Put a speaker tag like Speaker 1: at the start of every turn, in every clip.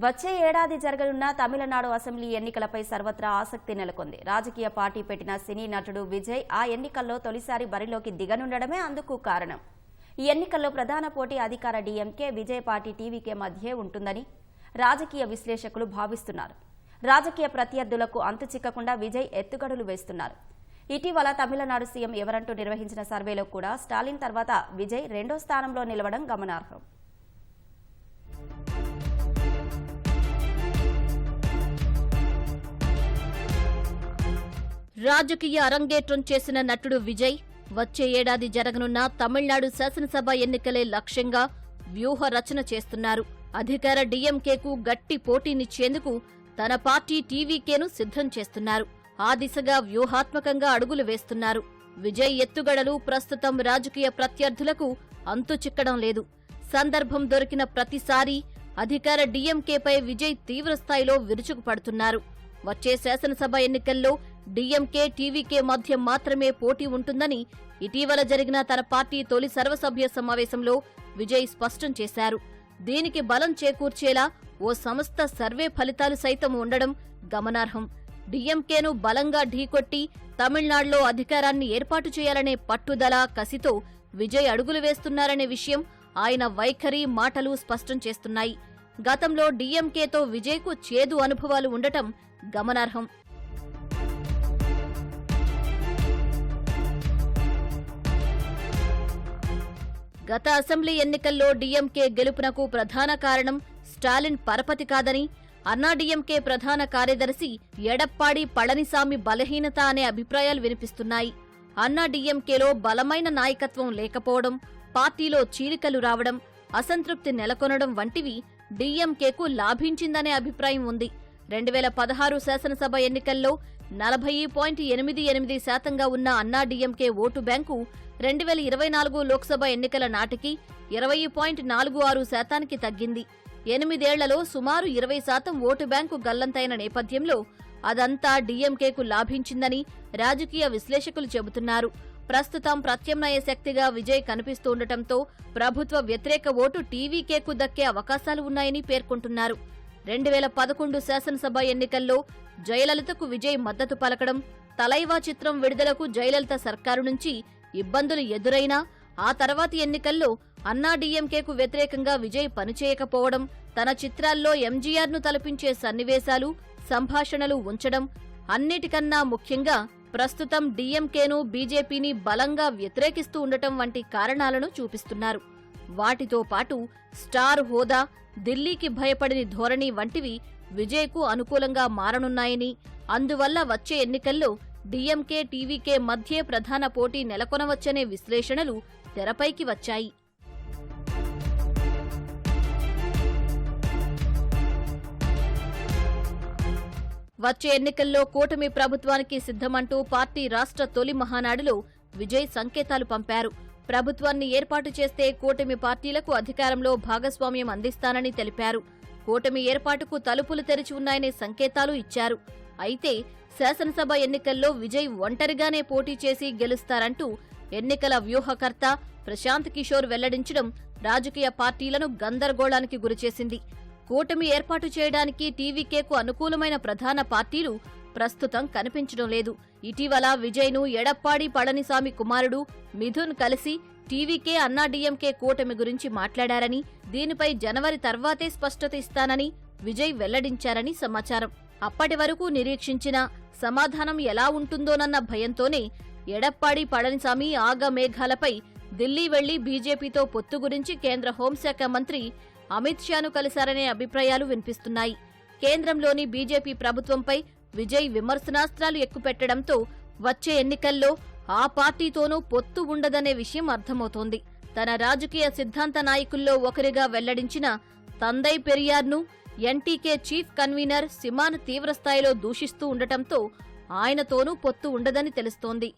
Speaker 1: వచ్చే ఏడాది జరగనున్న తమిళనాడు అసెంబ్లీ ఎన్నికలపై సర్వత్రా ఆసక్తి నెలకొంది. రాజకీయ పార్టీ పెట్టిన సినీ నటుడు విజయ్ ఆ ఎన్నికల్లో తొలిసారి బరిలోకి దిగనుండడమే అందుకు కారణం. ఈ ఎన్నికల్లో ప్రధాన పోటీ అధికార డీఎంకే, విజయ్ పార్టీ టీవీకే మధ్యే ఉంటుందని రాజకీయ విశ్లేషకులు భావిస్తున్నారు. రాజకీయ ప్రత్యర్థులకు అంతు చిక్కకుండా విజయ్ ఎత్తుగడులు వేస్తున్నారు. ఇటీవల తమిళనాడు సీఎం ఎవరంటూ నిర్వహించిన సర్వేలో కూడా స్టాలిన్ తర్వాత విజయ్ రెండో స్థానంలో నిలవడం గమనార్హం.
Speaker 2: రాజకీయ అరంగేట్రం చేసిన నటుడు విజయ్ వచ్చే ఏడాది జరగనున్న తమిళనాడు శాసనసభ ఎన్నికలే లక్ష్యంగా వ్యూహ రచన చేస్తున్నారు. అధికార డీఎంకేకు గట్టి పోటీనిచ్చేందుకు తన పార్టీ టీవీకేను సిద్ధం చేస్తున్నారు. ఆ దిశగా వ్యూహాత్మకంగా అడుగులు వేస్తున్నారు. విజయ్ ఎత్తుగడలు ప్రస్తుతం రాజకీయ ప్రత్యర్థులకు అంతు చిక్కడం లేదు. సందర్భం దొరికిన ప్రతిసారీ అధికార డీఎంకేపై విజయ్ తీవ్రస్థాయిలో విరుచుకుపడుతున్నారు. వచ్చే శాసనసభ ఎన్నికల్లో డీఎంకే, టీవీకే మధ్య మాత్రమే పోటీ ఉంటుందని ఇటీవల జరిగిన తన పార్టీ తొలి సర్వసభ్య సమావేశంలో విజయ్ స్పష్టం చేశారు. దీనికి బలం చేకూర్చేలా ఓ సంస్థ సర్వే ఫలితాలు సైతం ఉండడం గమనార్హం. డీఎంకేను బలంగా ఢీకొట్టి తమిళనాడులో అధికారాన్ని ఏర్పాటు చేయాలనే పట్టుదల, కసితో విజయ్ అడుగులు వేస్తున్నారనే విషయం ఆయన వైఖరి, మాటలు స్పష్టం చేస్తున్నాయి. గతంలో డీఎంకేతో విజయ్కు చేదు అనుభవాలు ఉండటం గమనార్హం. గత అసెంబ్లీ ఎన్నికల్లో డీఎంకే గెలుపునకు ప్రధాన కారణం స్టాలిన్ పరపతి కాదని, అన్నాడీఎంకే ప్రధాన కార్యదర్శి ఎడప్పాడి పళనిసామి బలహీనత అనే అభిప్రాయాలు వినిపిస్తున్నాయి. అన్నాడీఎంకేలో బలమైన నాయకత్వం లేకపోవడం, పార్టీలో చీలికలు రావడం, అసంతృప్తి నెలకొనడం వంటివి డీఎంకేకు లాభించిందనే అభిప్రాయం ఉంది. 2016 శాసనసభ ఎన్నికల్లో 40.88% ఉన్న అన్నాడీఎంకే ఓటు బ్యాంకు 2024 లోక్సభ ఎన్నికల నాటికి 20.46% తగ్గింది. 8 ఏళ్లలో సుమారు 20% ఓటు బ్యాంకు గల్లంతైన నేపథ్యంలో అదంతా డీఎంకేకు లాభించిందని రాజకీయ విశ్లేషకులు చెబుతున్నారు. ప్రస్తుతం ప్రత్యామ్నాయ శక్తిగా విజయ్ కనిపిస్తుండటంతో ప్రభుత్వ వ్యతిరేక ఓటు టీవీకేకు దక్కే అవకాశాలు ఉన్నాయని పేర్కొంటున్నారు. 2011 శాసనసభ ఎన్నికల్లో జయలలితకు విజయ్ మద్దతు పలకడం, తలైవా చిత్రం విడుదలకు జయలలిత సర్కారు నుంచి ఇబ్బందులు ఎదురైనా ఆ తర్వాతి ఎన్నికల్లో అన్నాడీఎంకేకు వ్యతిరేకంగా విజయ్ పనిచేయకపోవడం, తన చిత్రాల్లో ఎంజీఆర్ను తలపించే సన్నివేశాలు, సంభాషణలు ఉంచడం, అన్నిటికన్నా ముఖ్యంగా ప్రస్తుతం డీఎంకేను, బీజేపీని బలంగా వ్యతిరేకిస్తూ ఉండటం వంటి కారణాలను చూపిస్తున్నారు. వాటితో పాటు స్టార్ హోదా, ఢిల్లీకి భయపడని ధోరణి వంటివి విజయ్కు అనుకూలంగా మారనున్నాయని, అందువల్ల వచ్చే ఎన్నికల్లో డీఎంకే, టీవీకే మధ్యే ప్రధాన పోటీ నెలకొనవచ్చనే విశ్లేషణలు తెరపైకి వచ్చాయి. వచ్చే ఎన్నికల్లో కూటమి ప్రభుత్వానికి సిద్ధమంటూ పార్టీ రాష్ట్ర తొలి మహానాడులో విజయ్ సంకేతాలు పంపారు. ప్రభుత్వాన్ని ఏర్పాటు చేస్తే కూటమి పార్టీలకు అధికారంలో భాగస్వామ్యం అందిస్తానని తెలిపారు. కూటమి ఏర్పాటుకు తలుపులు తెరిచి ఉన్నాయనే సంకేతాలు ఇచ్చారు. అయితే శాసనసభ ఎన్నికల్లో విజయ్ ఒంటరిగానే పోటీ చేసి గెలుస్తారంటూ ఎన్నికల వ్యూహకర్త ప్రశాంత్ కిషోర్ వెల్లడించడం రాజకీయ పార్టీలను గందరగోళానికి గురిచేసింది. కూటమి ఏర్పాటు చేయడానికి టీవీకేకు అనుకూలమైన ప్రధాన పార్టీలు ప్రస్తుతం కనిపించడం లేదు. ఇటీవల విజయ్ను ఎడప్పాడి పళనిసామి కుమారుడు మిథున్ కలిసి టీవీకే, అన్నాడీఎంకే కూటమి గురించి మాట్లాడారని, దీనిపై జనవరి తర్వాతే స్పష్టత ఇస్తానని విజయ్ వెల్లడించారని సమాచారం. అప్పటి వరకు నిరీక్షించిన సమాధానం ఎలా ఉంటుందోనన్న భయంతోనే ఎడప్పాడి పళనిసామి ఆగమేఘాలపై ఢిల్లీ వెళ్లి బీజేపీతో పొత్తు గురించి కేంద్ర హోంశాఖ మంత్రి అమిత్ షాను కలిశారనే అభిప్రాయాలు వినిపిస్తున్నాయి. కేంద్రంలోని బీజేపీ ప్రభుత్వంపై విజయ్ విమర్శనాస్త్రాలు ఎక్కుపెట్టడంతో వచ్చే ఎన్నికల్లో ఆ పార్టీతోనూ పొత్తు ఉండదనే విషయం అర్థమవుతోంది. తన రాజకీయ సిద్ధాంత నాయకుల్లో ఒకరిగా వెల్లడించిన తందై పెరియార్ను ఎన్టీకే చీఫ్ కన్వీనర్ సిమాన్ తీవ్రస్థాయిలో దూషిస్తూ ఉండటంతో ఆయనతోనూ పొత్తు ఉండదని తెలుస్తోంది.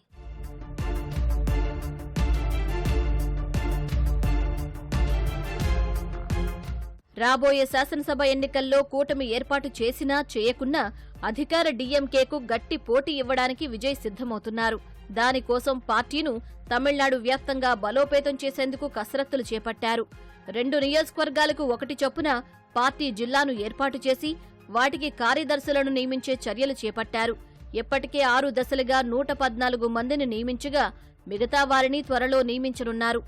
Speaker 2: రాబోయే శాసనసభ ఎన్నికల్లో కూటమి ఏర్పాటు చేసినా చేయకున్నా అధికార డీఎంకేకు గట్టి పోటీ ఇవ్వడానికి విజయ్ సిద్ధమవుతున్నారు. దానికోసం పార్టీను తమిళనాడు వ్యాప్తంగా బలోపేతం చేసేందుకు కసరత్తులు చేపట్టారు. 2 నియోజకవర్గాలకు 1 చొప్పున పార్టీ జిల్లాను ఏర్పాటు చేసి వాటికి కార్యదర్శులను నియమించే చర్యలు చేపట్టారు. ఇప్పటికే 6 దశలుగా 114 మందిని నియమించగా మిగతా వారిని త్వరలో నియమించనున్నారు.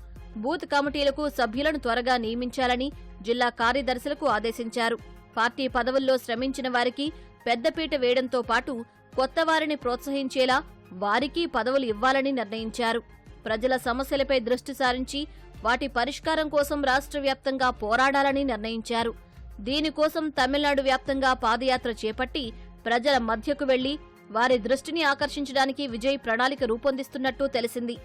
Speaker 2: బూత్ కమిటీలకు సభ్యులను త్వరగా నియమించాలని జిల్లా కార్యదర్శులకు ఆదేశించారు. పార్టీ పదవుల్లో శ్రమించిన వారికి పెద్దపీట వేయడంతో పాటు కొత్త వారిని ప్రోత్సహించేలా వారికి పదవులు ఇవ్వాలని నిర్ణయించారు. ప్రజల సమస్యలపై దృష్టి సారించి వాటి పరిష్కారం కోసం రాష్ట్ర వ్యాప్తంగా పోరాడాలని నిర్ణయించారు. దీనికోసం తమిళనాడు వ్యాప్తంగా పాదయాత్ర చేపట్టి ప్రజల మధ్యకు వెళ్లి వారి దృష్టిని ఆకర్షించడానికి విజయ్ ప్రణాళిక రూపొందిస్తున్నట్టు తెలిసింది.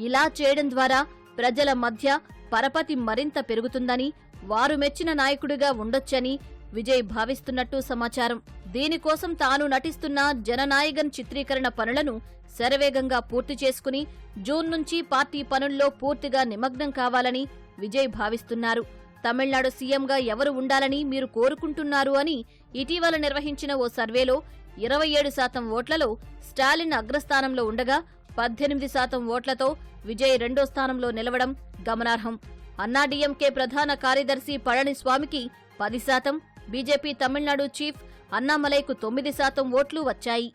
Speaker 2: ఇలా చేయడం ద్వారా ప్రజల మధ్య పరపతి మరింత పెరుగుతుందని, వారు మెచ్చిన నాయకుడిగా ఉండొచ్చని విజయ్ భావిస్తున్నట్టు సమాచారం. దీనికోసం తాను నటిస్తున్న జననాయగన్ చిత్రీకరణ పనులను శరవేగంగా పూర్తి చేసుకుని జూన్ నుంచి పార్టీ పనుల్లో పూర్తిగా నిమగ్నం కావాలని విజయ్ భావిస్తున్నారు. తమిళనాడు సీఎంగా ఎవరు ఉండాలని మీరు కోరుకుంటున్నారు అని ఇటీవల నిర్వహించిన ఓ సర్వేలో 27% ఓట్లలో స్టాలిన్ అగ్రస్థానంలో ఉండగా 18% ఓట్లతో విజయ్ రెండో స్థానంలో నిలవడం గమనార్హం. అన్నాడీఎంకే ప్రధాన కార్యదర్శి పళనిస్వామికి 10%, బీజేపీ తమిళనాడు చీఫ్ అన్నామలైకు 9% ఓట్లు వచ్చాయి.